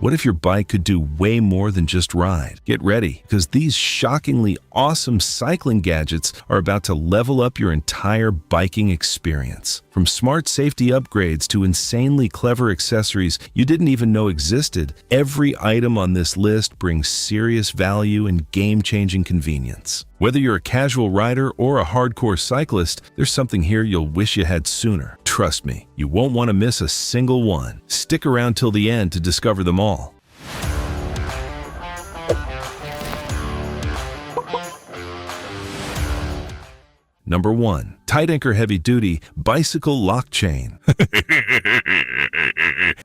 What if your bike could do way more than just ride? Get ready, because these shockingly awesome cycling gadgets are about to level up your entire biking experience. From smart safety upgrades to insanely clever accessories you didn't even know existed, every item on this list brings serious value and game-changing convenience. Whether you're a casual rider or a hardcore cyclist, there's something here you'll wish you had sooner. Trust me, you won't want to miss a single one. Stick around till the end to discover them all. Number 1. Titanker Heavy Duty Bicycle Lock Chain.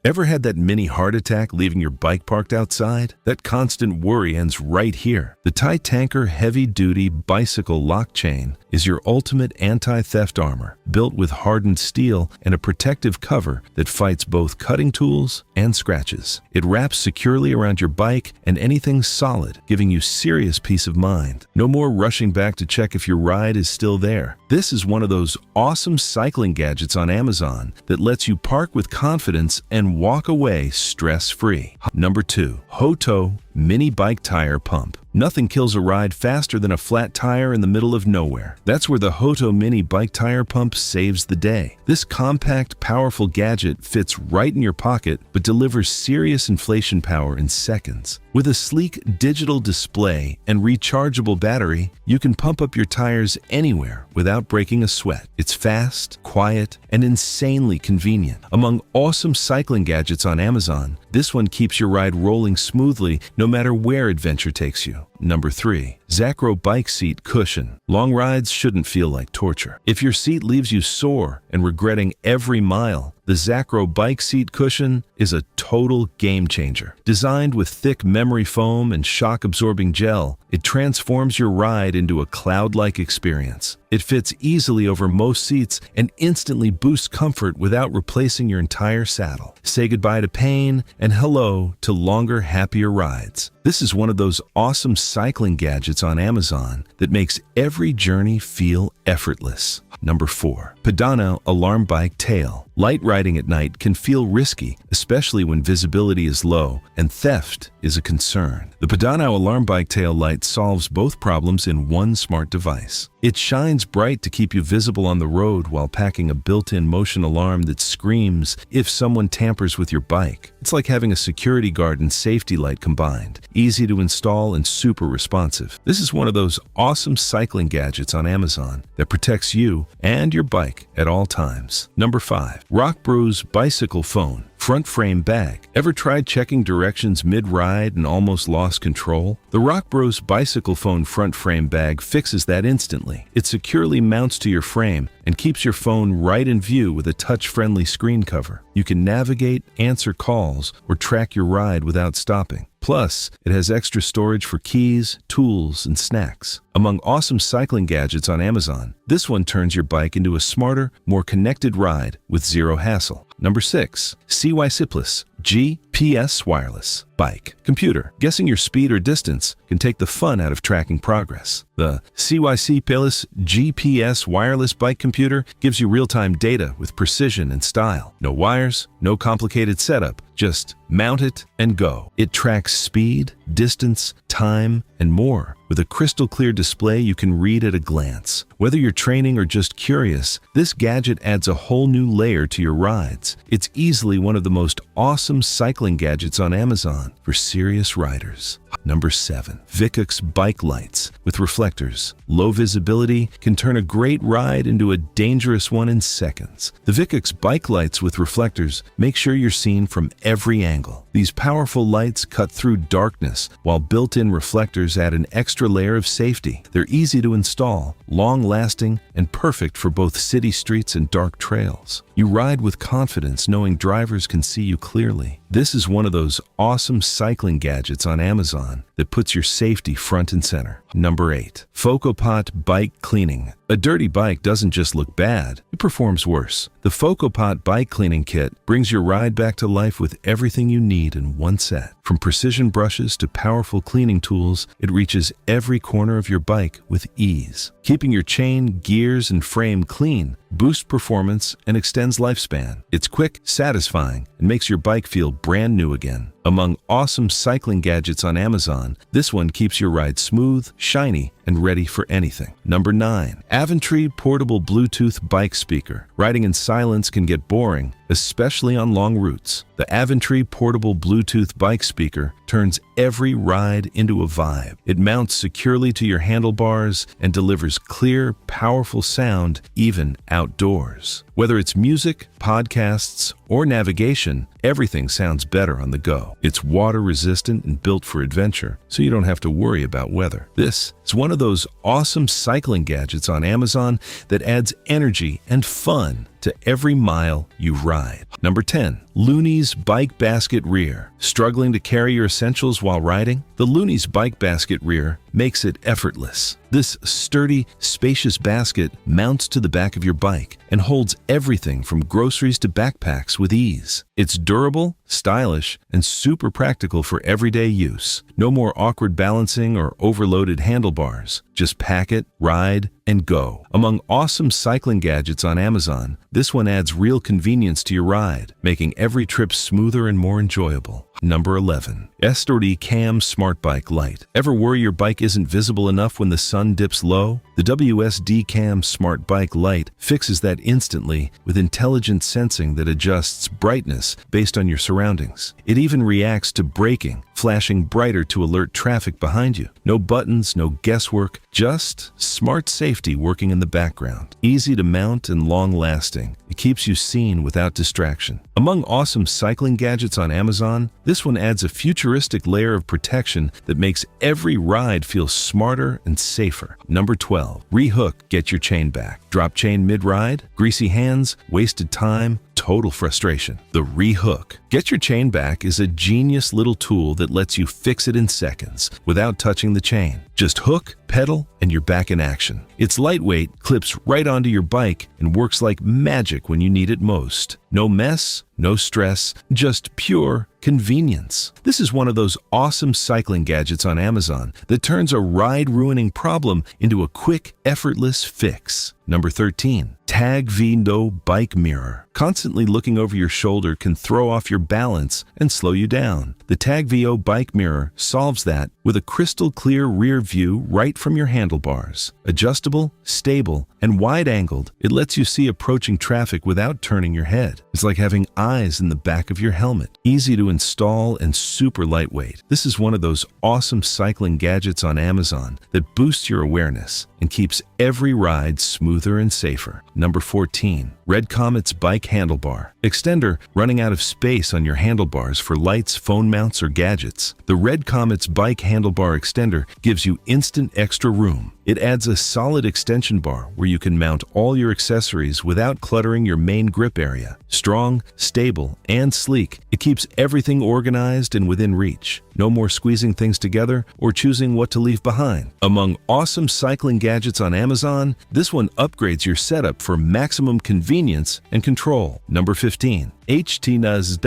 Ever had that mini heart attack leaving your bike parked outside? That constant worry ends right here. The Titanker Heavy Duty Bicycle Lock Chain is your ultimate anti-theft armor, built with hardened steel and a protective cover that fights both cutting tools and scratches. It wraps securely around your bike and anything solid, giving you serious peace of mind. No more rushing back to check if your ride is still there. This is one of those awesome cycling gadgets on Amazon that lets you park with confidence and walk away stress-free. Number 2. HOTO Mini Bike Tire Pump. Nothing kills a ride faster than a flat tire in the middle of nowhere. That's where the HOTO Mini Bike Tire Pump saves the day. This compact, powerful gadget fits right in your pocket but delivers serious inflation power in seconds. With a sleek digital display and rechargeable battery, you can pump up your tires anywhere without breaking a sweat. It's fast, quiet, and insanely convenient. Among awesome cycling gadgets on Amazon, this one keeps your ride rolling smoothly no matter where adventure takes you. Number 3. Zacro Bike Seat Cushion. Long rides shouldn't feel like torture. If your seat leaves you sore and regretting every mile, the Zacro Bike Seat Cushion is a total game changer. Designed with thick memory foam and shock-absorbing gel, it transforms your ride into a cloud-like experience. It fits easily over most seats and instantly boosts comfort without replacing your entire saddle. Say goodbye to pain and hello to longer, happier rides. This is one of those awesome cycling gadgets on Amazon that makes every journey feel effortless. Number 4. PADONOW Alarm Bike Tail. Light riding at night can feel risky, especially when visibility is low and theft is a concern. The PADONOW Alarm Bike Tail Light solves both problems in one smart device. It shines bright to keep you visible on the road while packing a built-in motion alarm that screams if someone tampers with your bike. It's like having a security guard and safety light combined. Easy to install and super responsive. This is one of those awesome cycling gadgets on Amazon that protects you and your bike at all times. Number 5. ROCKBROS Bicycle Phone Front Frame Bag. Ever tried checking directions mid-ride and almost lost control? The ROCKBROS Bicycle Phone Front Frame Bag fixes that instantly. It securely mounts to your frame and keeps your phone right in view with a touch-friendly screen cover. You can navigate, answer calls, or track your ride without stopping. Plus, it has extra storage for keys, tools, and snacks. Among awesome cycling gadgets on Amazon, this one turns your bike into a smarter, more connected ride with zero hassle. Number 6. CYCPLUS GPS Wireless Bike Computer. Guessing your speed or distance can take the fun out of tracking progress. The CYCPLUS GPS Wireless Bike Computer gives you real-time data with precision and style. No wires, no complicated setup, just mount it and go. It tracks speed, distance, time, and more. With a crystal clear display you can read at a glance. Whether you're training or just curious, this gadget adds a whole new layer to your rides. It's easily one of the most awesome cycling gadgets on Amazon for serious riders. Number 7. Viccux Bike Lights with reflectors. Low visibility can turn a great ride into a dangerous one in seconds. The Viccux Bike Lights with reflectors make sure you're seen from every angle. These powerful lights cut through darkness, while built-in reflectors add an extra layer of safety. They're easy to install, long-lasting, and perfect for both city streets and dark trails. You ride with confidence knowing drivers can see you clearly. This is one of those awesome cycling gadgets on Amazon that puts your safety front and center. Number 8. Focopot Bike Cleaning. A dirty bike doesn't just look bad, it performs worse. The Focopot Bike Cleaning Kit brings your ride back to life with everything you need in one set. From precision brushes to powerful cleaning tools, it reaches every corner of your bike with ease. Keeping your chain, gears, and frame clean boosts performance and extends lifespan. It's quick, satisfying, and makes your bike feel brand new again. Among awesome cycling gadgets on Amazon, this one keeps your ride smooth, shiny, and ready for anything. Number 9. Avantree Portable Bluetooth Bike Speaker. Riding in silence can get boring, especially on long routes. The Avantree Portable Bluetooth Bike Speaker turns every ride into a vibe. It mounts securely to your handlebars and delivers clear, powerful sound even outdoors. Whether it's music, podcasts, or navigation, everything sounds better on the go. It's water-resistant and built for adventure, so you don't have to worry about weather. This is one of those awesome cycling gadgets on Amazon that adds energy and fun to every mile you ride. Number 10. Lunies Bike Basket Rear. Struggling to carry your essentials while riding? The Lunies Bike Basket Rear makes it effortless. This sturdy, spacious basket mounts to the back of your bike and holds everything from groceries to backpacks with ease. It's durable, stylish, and super practical for everyday use. No more awkward balancing or overloaded handlebars. Just pack it, ride, and go. Among awesome cycling gadgets on Amazon, this one adds real convenience to your ride, making every trip smoother and more enjoyable. Number 11. WSDCAM Smart Bike Light. Ever worry your bike isn't visible enough when the sun dips low? The WSDCAM Smart Bike Light fixes that instantly with intelligent sensing that adjusts brightness based on your surroundings. It even reacts to braking, flashing brighter to alert traffic behind you. No buttons, no guesswork, just smart safety working in the background. Easy to mount and long-lasting. It keeps you seen without distraction. Among awesome cycling gadgets on Amazon, this one adds a futuristic layer of protection that makes every ride feel smarter and safer. Number 12. Rehook, get your chain back. Drop chain mid-ride? Greasy hands? Wasted time? Total frustration. The Rehook. Get your chain back is a genius little tool that lets you fix it in seconds without touching the chain. Just hook, pedal, and you're back in action. It's lightweight, clips right onto your bike, and works like magic when you need it most. No mess, no stress, just pure convenience. This is one of those awesome cycling gadgets on Amazon that turns a ride-ruining problem into a quick, effortless fix. Number 13. TAGVO Bike Mirror. Constantly looking over your shoulder can throw off your balance and slow you down. The TAGVO Bike Mirror solves that with a crystal-clear rear view right from your handlebars. Adjustable, stable, and wide-angled, it lets you see approaching traffic without turning your head. It's like having eyes in the back of your helmet. Easy to install and super lightweight. This is one of those awesome cycling gadgets on Amazon that boosts your awareness and keeps every ride smoother and safer. Number 14. Redcomets Bike Handlebar. Extender running out of space on your handlebars for lights, phone mounts, or gadgets. The Redcomets Bike Handlebar Extender gives you instant extra room. It adds a solid extension bar where you can mount all your accessories without cluttering your main grip area. Strong, stable, and sleek, it keeps everything organized and within reach. No more squeezing things together or choosing what to leave behind. Among awesome cycling gadgets on Amazon, this one upgrades your setup for maximum convenience and control. Number 15. HTZPLOO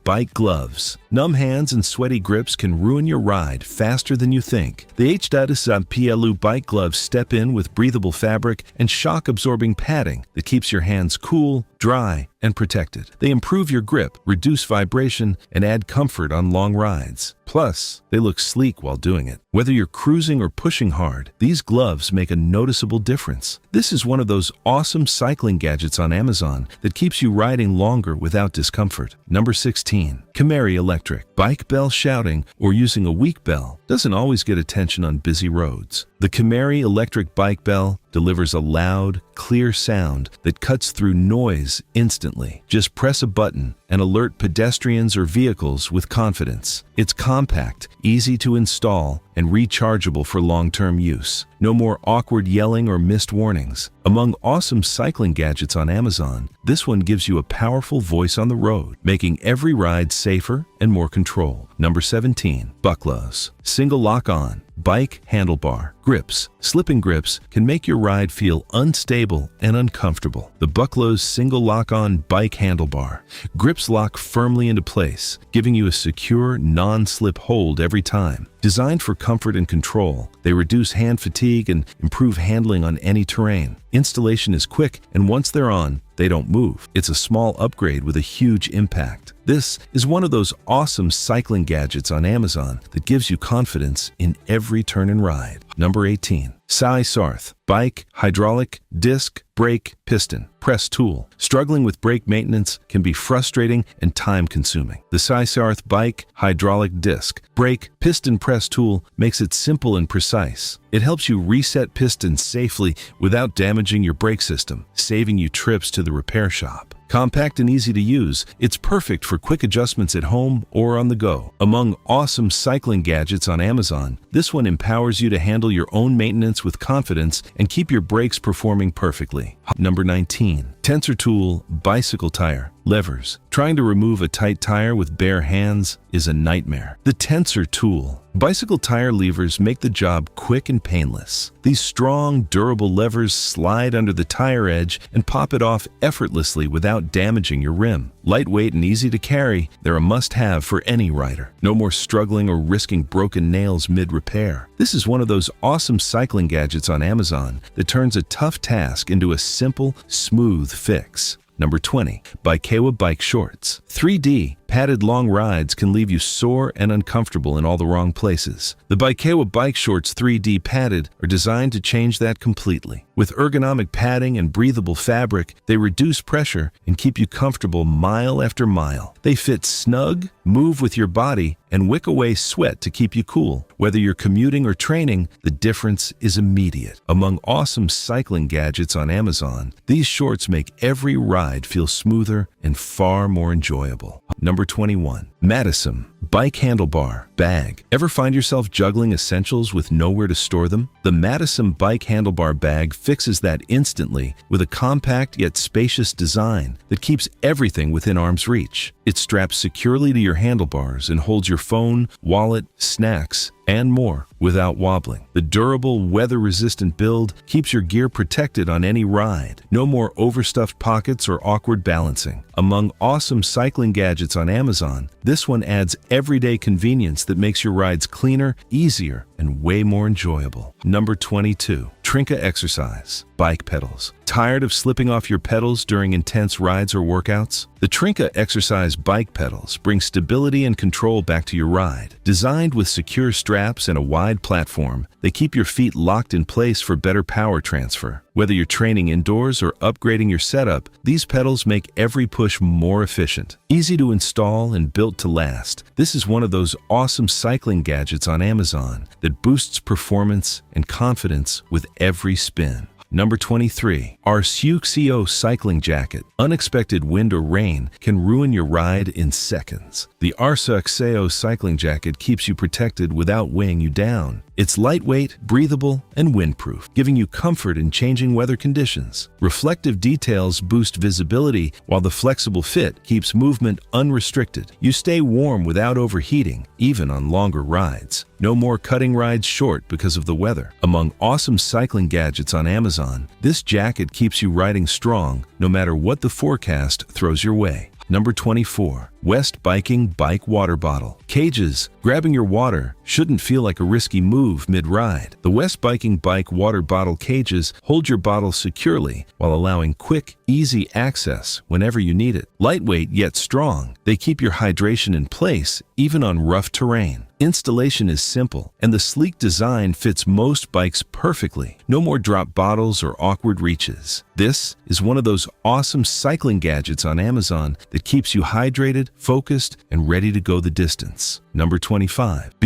Bike Gloves. Numb hands and sweaty grips can ruin your ride faster than you think. The HTZPLOO Bike Gloves step in with breathable fabric and shock-absorbing padding that keeps your hands cool, dry, and protected. They improve your grip, reduce vibration, and add comfort on long rides. Plus, they look sleek while doing it. Whether you're cruising or pushing hard, these gloves make a noticeable difference. This is one of those awesome cycling gadgets on Amazon that keeps you riding longer without discomfort. Number 16. Kimairy Electric. Bike bell shouting or using a weak bell doesn't always get attention on busy roads. The Kimairy Electric Bike Bell delivers a loud, clear sound that cuts through noise instantly. Just press a button and alert pedestrians or vehicles with confidence. It's compact, easy to install, and rechargeable for long-term use. No more awkward yelling or missed warnings. Among awesome cycling gadgets on Amazon, this one gives you a powerful voice on the road, making every ride safer and more controlled. Number 17. BUCKLOS. Single lock-on. Bike Handlebar. Grips. Slipping grips can make your ride feel unstable and uncomfortable. The BUCKLOS single lock-on bike handlebar. Grips lock firmly into place, giving you a secure, non-slip hold every time. Designed for comfort and control, they reduce hand fatigue and improve handling on any terrain. Installation is quick, and once they're on, they don't move. It's a small upgrade with a huge impact. This is one of those awesome cycling gadgets on Amazon that gives you confidence in every turn and ride. Number 18. CYCEARTH. Bike, hydraulic, disc, brake, piston, press tool. Struggling with brake maintenance can be frustrating and time-consuming. The CYCEARTH bike, hydraulic disc, brake, piston press tool makes it simple and precise. It helps you reset pistons safely without damaging your brake system, saving you trips to the repair shop. Compact and easy to use, it's perfect for quick adjustments at home or on the go. Among awesome cycling gadgets on Amazon, this one empowers you to handle your own maintenance with confidence and keep your brakes performing perfectly. Number 19. TENSOR tool, bicycle tire, levers. Trying to remove a tight tire with bare hands is a nightmare. The TENSOR tool. Bicycle tire levers make the job quick and painless. These strong, durable levers slide under the tire edge and pop it off effortlessly without damaging your rim. Lightweight and easy to carry, they're a must-have for any rider. No more struggling or risking broken nails mid-repair. This is one of those awesome cycling gadgets on Amazon that turns a tough task into a simple, smooth fix. Number 20. Bikewa bike shorts. 3D padded long rides can leave you sore and uncomfortable in all the wrong places. The Bikewa bike shorts 3D padded are designed to change that completely. With ergonomic padding and breathable fabric, they reduce pressure and keep you comfortable mile after mile. They fit snug, move with your body, and wick away sweat to keep you cool. Whether you're commuting or training, the difference is immediate. Among awesome cycling gadgets on Amazon, these shorts make every ride feel smoother and far more enjoyable. Number 21. MATTISAM bike handlebar bag. Ever find yourself juggling essentials with nowhere to store them? The MATTISAM bike handlebar bag fixes that instantly with a compact yet spacious design that keeps everything within arm's reach. It straps securely to your handlebars and holds your phone, wallet, snacks, and more without wobbling. The durable, weather-resistant build keeps your gear protected on any ride. No more overstuffed pockets or awkward balancing. Among awesome cycling gadgets on Amazon, this one adds everyday convenience that makes your rides cleaner, easier, and way more enjoyable. Number 22. TRINKA exercise bike pedals. Tired of slipping off your pedals during intense rides or workouts? The TRINKA exercise bike pedals bring stability and control back to your ride. Designed with secure straps and a wide platform, they keep your feet locked in place for better power transfer. Whether you're training indoors or upgrading your setup, these pedals make every push more efficient. Easy to install and built to last, this is one of those awesome cycling gadgets on Amazon that boosts performance and confidence with every spin. Number 23. ARSUXEO cycling jacket. Unexpected wind or rain can ruin your ride in seconds. The ARSUXEO cycling jacket keeps you protected without weighing you down. It's lightweight, breathable, and windproof, giving you comfort in changing weather conditions. Reflective details boost visibility, while the flexible fit keeps movement unrestricted. You stay warm without overheating, even on longer rides. No more cutting rides short because of the weather. Among awesome cycling gadgets on Amazon, this jacket keeps you riding strong no matter what the forecast throws your way. Number 24. West Biking bike water bottle. Cages. Grabbing your water shouldn't feel like a risky move mid-ride. The West Biking bike water bottle cages hold your bottle securely while allowing quick, easy access whenever you need it. Lightweight yet strong, they keep your hydration in place even on rough terrain. Installation is simple, and the sleek design fits most bikes perfectly. No more drop bottles or awkward reaches. This is one of those awesome cycling gadgets on Amazon that keeps you hydrated, focused, and ready to go the distance. Number 25.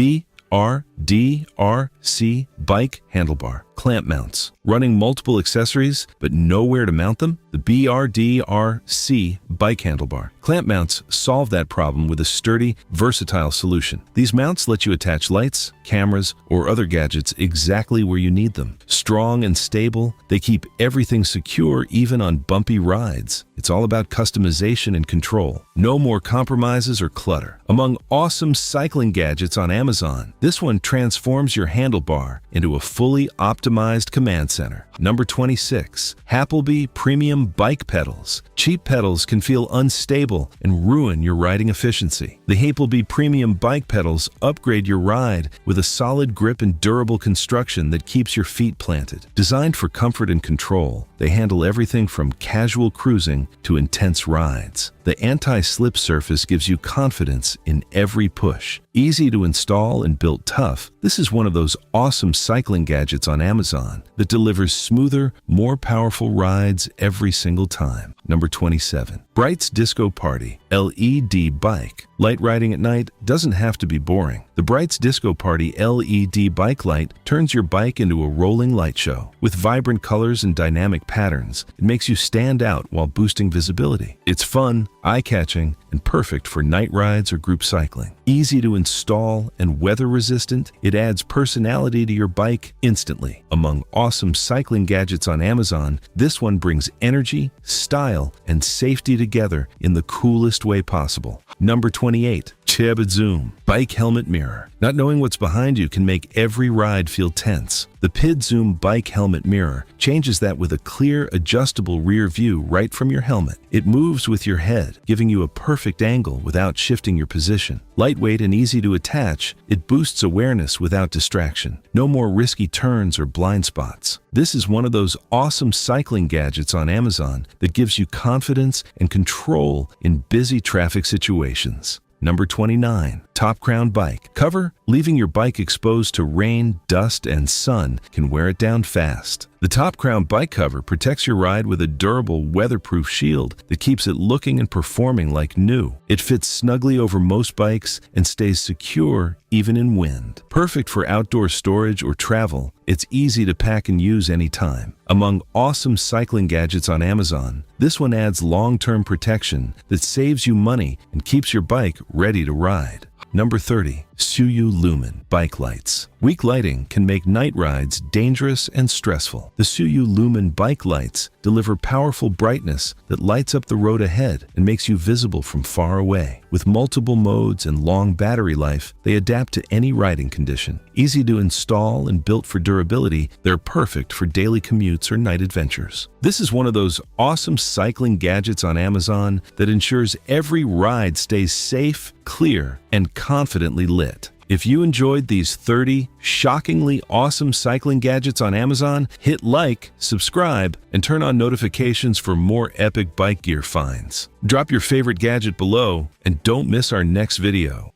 BRDRC bike handlebar. Clamp mounts. Running multiple accessories but nowhere to mount them? The BRDRC bike handlebar. Clamp mounts solve that problem with a sturdy, versatile solution. These mounts let you attach lights, cameras, or other gadgets exactly where you need them. Strong and stable, they keep everything secure even on bumpy rides. It's all about customization and control. No more compromises or clutter. Among awesome cycling gadgets on Amazon, this one transforms your handlebar into a fully optimized command center. Number 26. Appleby Premium Bike Pedals. Cheap pedals can feel unstable and ruin your riding efficiency. The Appleby Premium Bike Pedals upgrade your ride with a solid grip and durable construction that keeps your feet planted. Designed for comfort and control, they handle everything from casual cruising to intense rides. The anti-slip surface gives you confidence in every push. Easy to install and built tough, this is one of those awesome cycling gadgets on Amazon that delivers smoother, more powerful rides every single time. Number 27. Bright's Disco Party LED Bike. Light riding at night doesn't have to be boring. The Bright's Disco Party LED bike light turns your bike into a rolling light show. With vibrant colors and dynamic patterns, it makes you stand out while boosting visibility. It's fun, eye-catching, and perfect for night rides or group cycling. Easy to install and weather-resistant, it adds personality to your bike instantly. Among awesome cycling gadgets on Amazon, this one brings energy, style, and safety together in the coolest way possible. Number 28. Zoom Bike Helmet Mirror. Not knowing what's behind you can make every ride feel tense. The Zoom Bike Helmet Mirror changes that with a clear, adjustable rear view right from your helmet. It moves with your head, giving you a perfect angle without shifting your position. Lightweight and easy to attach, it boosts awareness without distraction. No more risky turns or blind spots. This is one of those awesome cycling gadgets on Amazon that gives you confidence and control in busy traffic situations. Number 29. Top Crown Bike Cover. Leaving your bike exposed to rain, dust, and sun can wear it down fast. The Top Crown Bike Cover protects your ride with a durable, weatherproof shield that keeps it looking and performing like new. It fits snugly over most bikes and stays secure even in wind. Perfect for outdoor storage or travel, it's easy to pack and use anytime. Among awesome cycling gadgets on Amazon, this one adds long-term protection that saves you money and keeps your bike ready to ride. Number 30. CYCPLUS Lumen Bike Lights. Weak lighting can make night rides dangerous and stressful. The CYCPLUS Lumen Bike Lights deliver powerful brightness that lights up the road ahead and makes you visible from far away. With multiple modes and long battery life, they adapt to any riding condition. Easy to install and built for durability, they're perfect for daily commutes or night adventures. This is one of those awesome cycling gadgets on Amazon that ensures every ride stays safe, clear, and confidently lit. If you enjoyed these 30 shockingly awesome cycling gadgets on Amazon, hit like, subscribe, and turn on notifications for more epic bike gear finds. Drop your favorite gadget below and don't miss our next video.